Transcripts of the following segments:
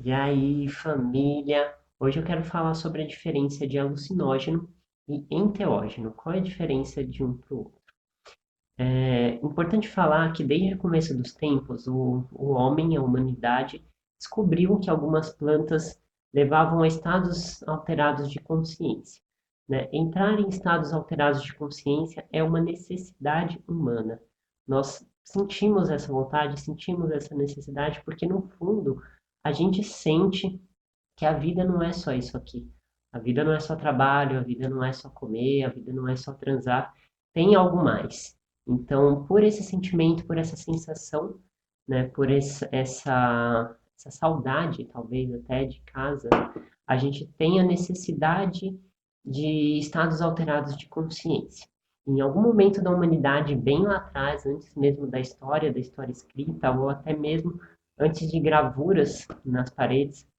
E aí, família? Hoje eu quero falar sobre a diferença de alucinógeno e enteógeno. Qual é a diferença de um para o outro? É importante falar que desde o começo dos tempos, o homem, a humanidade, descobriu que algumas plantas levavam a estados alterados de consciência, né? Entrar em estados alterados de consciência é uma necessidade humana. Nós sentimos essa vontade, sentimos essa necessidade, porque no fundo a gente sente que a vida não é só isso aqui. A vida não é só trabalho, a vida não é só comer, a vida não é só transar. Tem algo mais. Então, por esse sentimento, por essa sensação, né, por essa saudade, talvez até de casa, a gente tem a necessidade de estados alterados de consciência. Em algum momento da humanidade, bem lá atrás, antes mesmo da história escrita, ou até mesmo antes de gravuras nas paredes,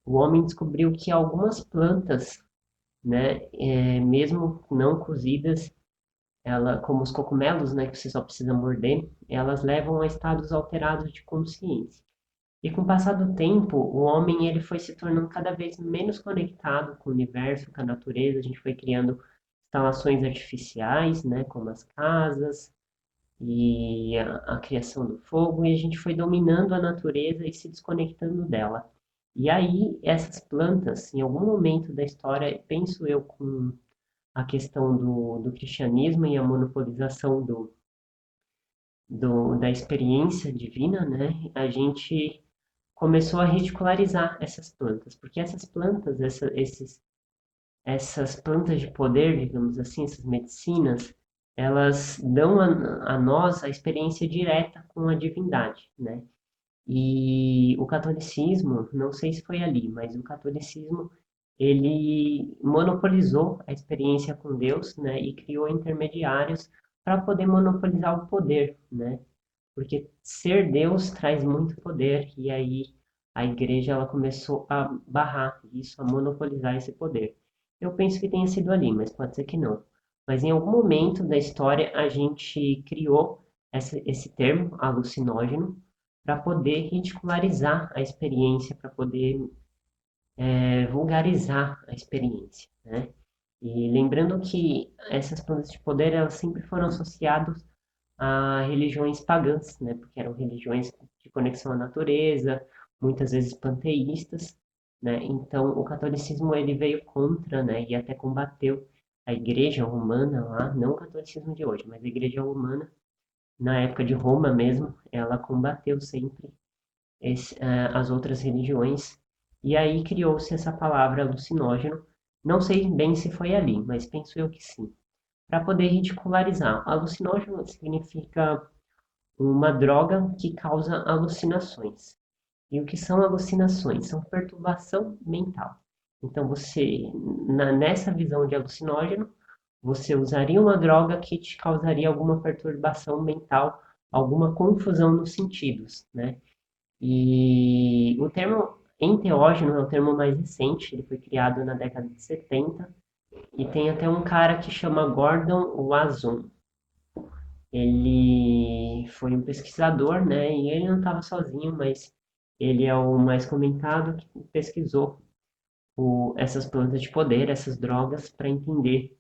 o homem descobriu que algumas plantas, né, mesmo não cozidas, como os cogumelos, né, que você só precisa morder, elas levam a estados alterados de consciência. E com o passar do tempo, o homem ele foi se tornando cada vez menos conectado com o universo, com a natureza. A gente foi criando instalações artificiais, né, como as casas e a criação do fogo, e a gente foi dominando a natureza e se desconectando dela. E aí, essas plantas, em algum momento da história, penso eu, com a questão do cristianismo e a monopolização da experiência divina, né, a gente começou a ridicularizar essas plantas, porque essas plantas, essas plantas de poder, digamos assim, essas medicinas, elas dão a nós a experiência direta com a divindade, né? E o catolicismo, não sei se foi ali, mas o catolicismo ele monopolizou a experiência com Deus, né, e criou intermediários para poder monopolizar o poder, né? Porque ser Deus traz muito poder e aí a igreja ela começou a barrar isso, a monopolizar esse poder. Eu penso que tenha sido ali, mas pode ser que não. Mas em algum momento da história a gente criou esse termo alucinógeno para poder ridicularizar a experiência, para poder vulgarizar a experiência, né? E lembrando que essas plantas de poder elas sempre foram associadas a religiões pagãs, né? Porque eram religiões de conexão à natureza, muitas vezes panteístas, né? Então o catolicismo ele veio contra, né? E até combateu a Igreja Romana lá, não o catolicismo de hoje, mas a Igreja Romana na época de Roma mesmo, ela combateu sempre as outras religiões. E aí criou-se essa palavra alucinógeno. Não sei bem se foi ali, mas penso eu que sim. Para poder ridicularizar. Alucinógeno significa uma droga que causa alucinações. E o que são alucinações? São perturbação mental. Então, nessa visão de alucinógeno, você usaria uma droga que te causaria alguma perturbação mental, alguma confusão nos sentidos, né? E o termo enteógeno é o termo mais recente, ele foi criado na década de 70 e tem até um cara que chama Gordon Wasson. Ele foi um pesquisador, né? E ele não estava sozinho, mas ele é o mais comentado que pesquisou essas plantas de poder, essas drogas, para entender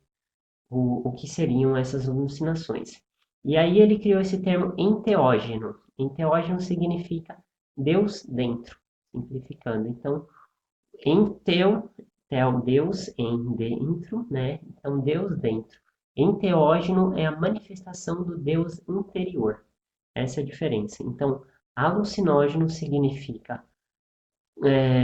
o que seriam essas alucinações. E aí ele criou esse termo enteógeno. Enteógeno significa Deus dentro, simplificando. Então, enteu, tel, Deus em dentro, né? Então, Deus dentro. Enteógeno é a manifestação do Deus interior. Essa é a diferença. Então, alucinógeno significa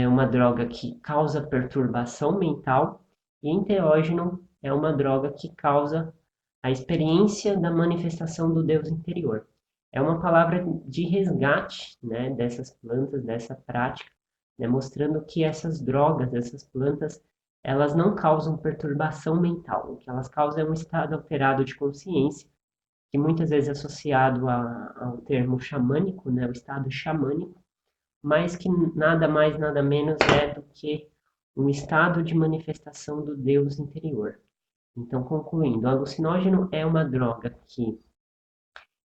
uma droga que causa perturbação mental e enteógeno é uma droga que causa a experiência da manifestação do Deus interior. É uma palavra de resgate, né, dessas plantas, dessa prática, né, mostrando que essas drogas, essas plantas, elas não causam perturbação mental. O que elas causam é um estado alterado de consciência, que muitas vezes é associado ao termo xamânico, né, o estado xamânico, mas que nada mais, nada menos é do que um estado de manifestação do Deus interior. Então, concluindo, o alucinógeno é uma droga que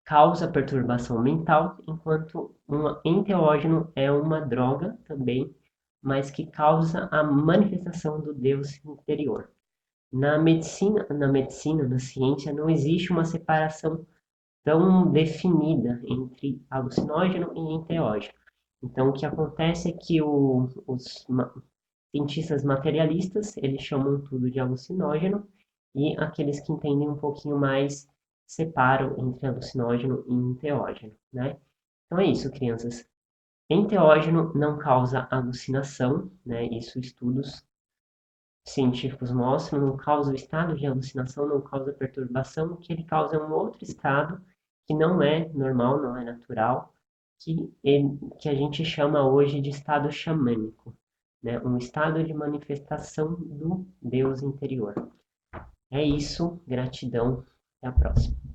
causa perturbação mental, enquanto um enteógeno é uma droga também mas que causa a manifestação do Deus interior. Na ciência, não existe uma separação tão definida entre alucinógeno e enteógeno. Então, o que acontece é que os cientistas materialistas, eles chamam tudo de alucinógeno, e aqueles que entendem um pouquinho mais separam entre alucinógeno e enteógeno, né? Então é isso, crianças. Enteógeno não causa alucinação, né? Isso estudos científicos mostram, não causa o estado de alucinação, não causa perturbação, o que ele causa é um outro estado que não é normal, não é natural, que a gente chama hoje de estado xamânico, né? Um estado de manifestação do Deus interior. É isso, gratidão, até a próxima.